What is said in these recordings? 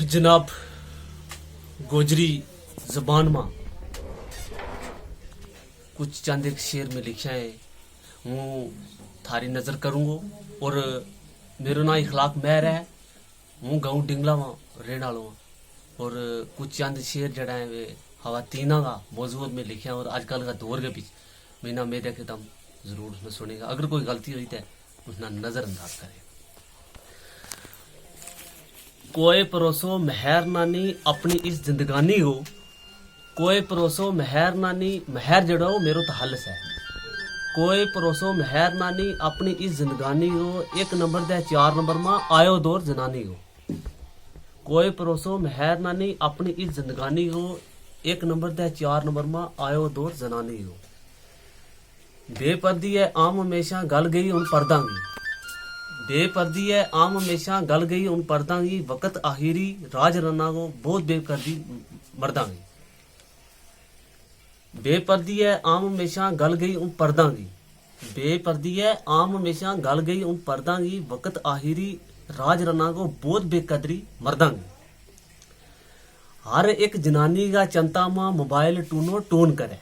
जनाब गोजरी जबान में कुछ चंद एक शेर में लिखा है। हूँ थारी नजर करूँगो और मेरो ना इखलाक महर है। हूँ गाँव डिंगला में रहने वालों और कुछ चंद शेर जड़ा है वे हवा तीना का मौजूद में लिखे हैं और आजकल का दौर के बीच मीना में देखे तम जरूर उसमें सुनेगा। अगर कोई गलती हुई तो उसना नजरअंदाज करे। कोई परोसो महर नानी अपनी इस जिंदगानी को, कोई परोसो महर नानी महर जड़ो मेरो तो हल्स है। कोई परोसो महर नानी अपनी इस जिंदगानी को, एक नंबर दे 4 नंबर में आयो दौर जनानी को। कोई परोसो महर नानी अपनी इस जिंदगानी को, एक नंबर दे 4 नंबर में आयो दौर जनानी को। बेपर्दी है आम हमेशा गल गई उन पर्दांगी, बेपर्दी है आम हमेशा गल गई उन पर्दांगी। वक़्त आहिरी राज रना को बहुत बेपर्दी मर्दांगी। बेपर्दी है आम हमेशा गल गई उन पर्दांगी, बेपर्दी है आम हमेशा गल गई उन पर्दांगी। वक़्त आहिरी राज रना को बहुत बेकदरी मर्दांगी। हर एक जनानी का चंता मां मोबाइल टूनो टून करे,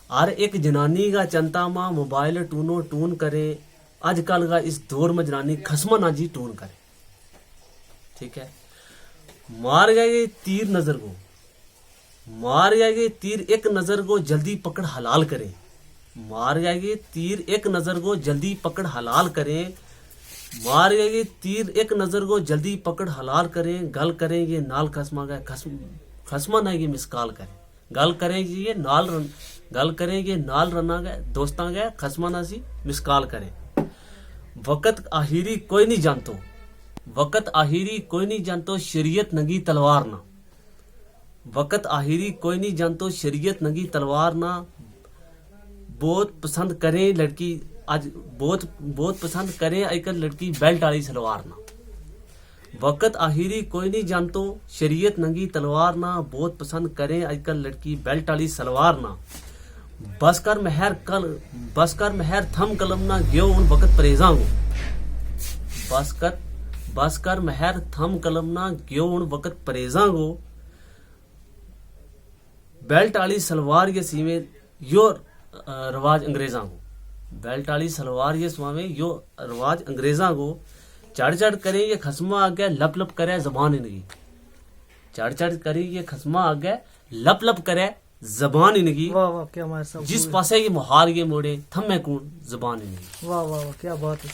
हर एक जनानी का चंता मां मोबाइल टूनो टून करे। आजकल का इस दौर में जनानी खसमा नाजी टून करे। ठीक है, मार गए तीर नजर को, मार गए तीर एक नजर को जल्दी पकड़ हलाल करें। मार गए तीर एक नजर को जल्दी पकड़ हलाल करें। मार गए तीर एक नजर को जल्दी पकड़ हलाल करें। गल करेंगे नाल खसमा गए खसमा ना ये मिसकाल करें। गल करेंगे नाल गल करेंगे नाल रना गए दोस्तां गए खसमा ना सी मिसकाल करें। वक़्त आहिरी कोई नहीं जानतो, वक़्त आहिरी कोई नहीं जानतो शरीयत नंगी तलवार ना। वक़्त आहिरी कोई नहीं जानतो शरीयत नंगी तलवार ना। बहुत पसंद करें लड़की आज बहुत पसंद करें आजकल लड़की बेल्ट वाली सलवार ना। वक़्त आहिरी कोई नहीं जानतो शरीयत नंगी तलवार ना। बहुत पसंद करें आजकल लड़की बेल्ट वाली सलवार ना। बस कर महर थम कलम ना गियो उन वक़्त परेजा को। बस कर महर थम कलम ना गियो उन वक़्त परेजा को। बेल्ट वाली सलवार ये सीमे यो रवाज अंग्रेजा को, बेल्ट वाली सलवार ये स्वामी यो रवाज अंग्रेजा को। चढ़ चढ़ करे ये खसमा आगे लप लप करे जबान इनकी। चढ़ चढ़ करे ये खसमा आगे लप लप करे जबान इनकी। वाह वाह क्या हमारे साहब जिस पासे ये मुहार ये मोड़े थमे कून जबान इनकी। वाह वाह वाह क्या बात है।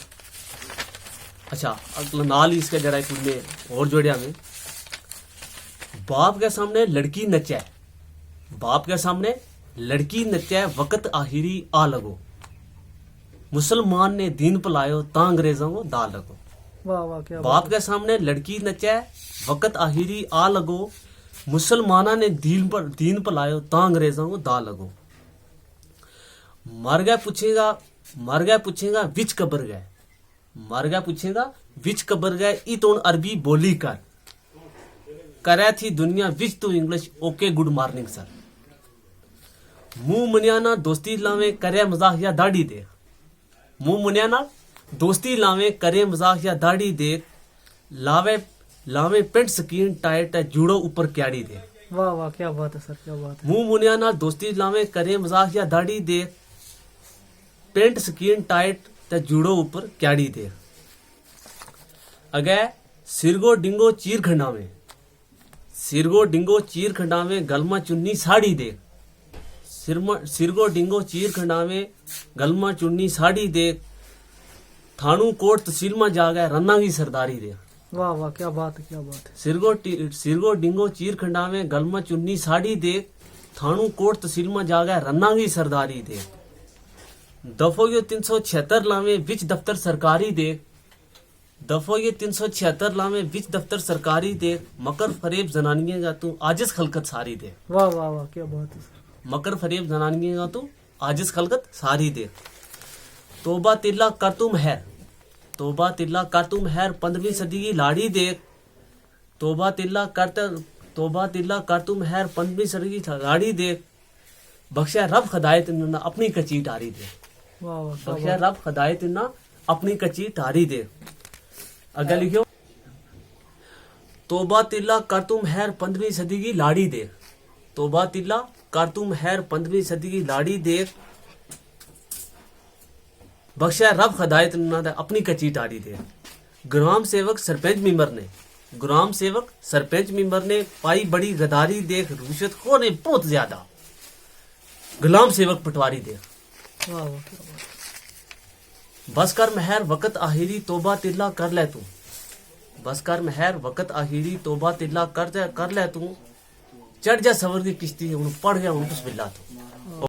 अच्छा अगला नाल ही इसके जरा कुछ में और जोड़िया में बाप के सामने लड़की नचे, बाप के सामने लड़की नचे वक़्त आहिरी आ लगो। मुसलमान ने दीन पलायो ता अंग्रेजों को दा लगो। वाह वाह क्या बाप के सामने लड़की नचे वक़्त आहिरी आ लगो। मुसलमाना ने दीन पलायो ता अंग्रेजों को दा लगो। मर गया पूछेगा विच कबर गए, मर गया पूछेगा विच कबर गए। ई तो अरबी बोली कर करे थी दुनिया विच तू English okay good morning sir. मुंह मुनियाना दोस्ती लावे करे मजाक या दाढ़ी देख, मुंह मुनियाना दोस्ती लावे करे मजाक या दाढ़ी देख। लावे पेंट स्कीन टाइट जूड़ो ऊपर क्याड़ी दे। वाह वाह क्या बात है सर क्या बात है। मुंह मुनिया नाल दोस्ती लावे करे मजाक या दाढ़ी दे। पेंट स्कीन टाइट ते जूड़ो ऊपर क्याड़ी दे। अगे सिरगो डिंगो चीर खंडावे, सिरगो डिंगो चीर खंडावे गलमा चुन्नी साड़ी दे। सिरगो डिंगो चीर खंडावे गलमा चुन्नी साड़ी दे। थानू कोट तहसील में जागे रन्ना की सरदारी दे। वाह वाह क्या बात है क्या बात है। सिरगो डिंगो चीर खंडावे गलमा चुन्नी साड़ी दे। थानू कोट तहसील में जागे रन्ना की सरदारी दे। दफो ये 376 लावे विच दफ्तर सरकारी दे। दफो ये 376 लावे विच दफ्तर सरकारी दे। मकर फरेब जनानिये का तू आजिज खलकत सारी दे। वाह वाह वाह क्या बात है सर। मकर फरेब जनानिये का तू आजिज खलकत सारी दे। तोबा तिल्ला कर तुम है, तोबा तिल्ला कर तुम है 15वीं सदी की लाड़ी देख। तोबा तिल्ला कर तुम है 15वीं सदी की लाड़ी देख। बख्शा रब खदायत ना अपनी कच्ची टारी दे। वाह वाह बख्शा रब खदायत ना अपनी कच्ची टारी दे। अगर लिखियो तोबा तिल्ला कर तुम हैर 15वीं सदी की लाड़ी देख। तोबा तिल्ला कर तुम हैर 15वीं सदी की लाड़ी देख। बख्शा रब खदायत ना दे अपनी कच्ची टाड़ी दे। ग्राम सेवक सरपंच मिंबर ने, ग्राम सेवक सरपंच मिंबर ने पाई बड़ी गदारी देख। रुशत खो ने बहुत ज्यादा गुलाम सेवक पटवारी देख। वाह वाह क्या बात है। बस कर महर वक़्त आहिरी तोबा तिल्ला कर ले तू। बस कर महर वक़्त आहिरी तोबा तिल्ला कर ले तू। चढ़ जा सवर की किश्ती हुण पढ़ गया हुण बिस्मिल्लाह तू।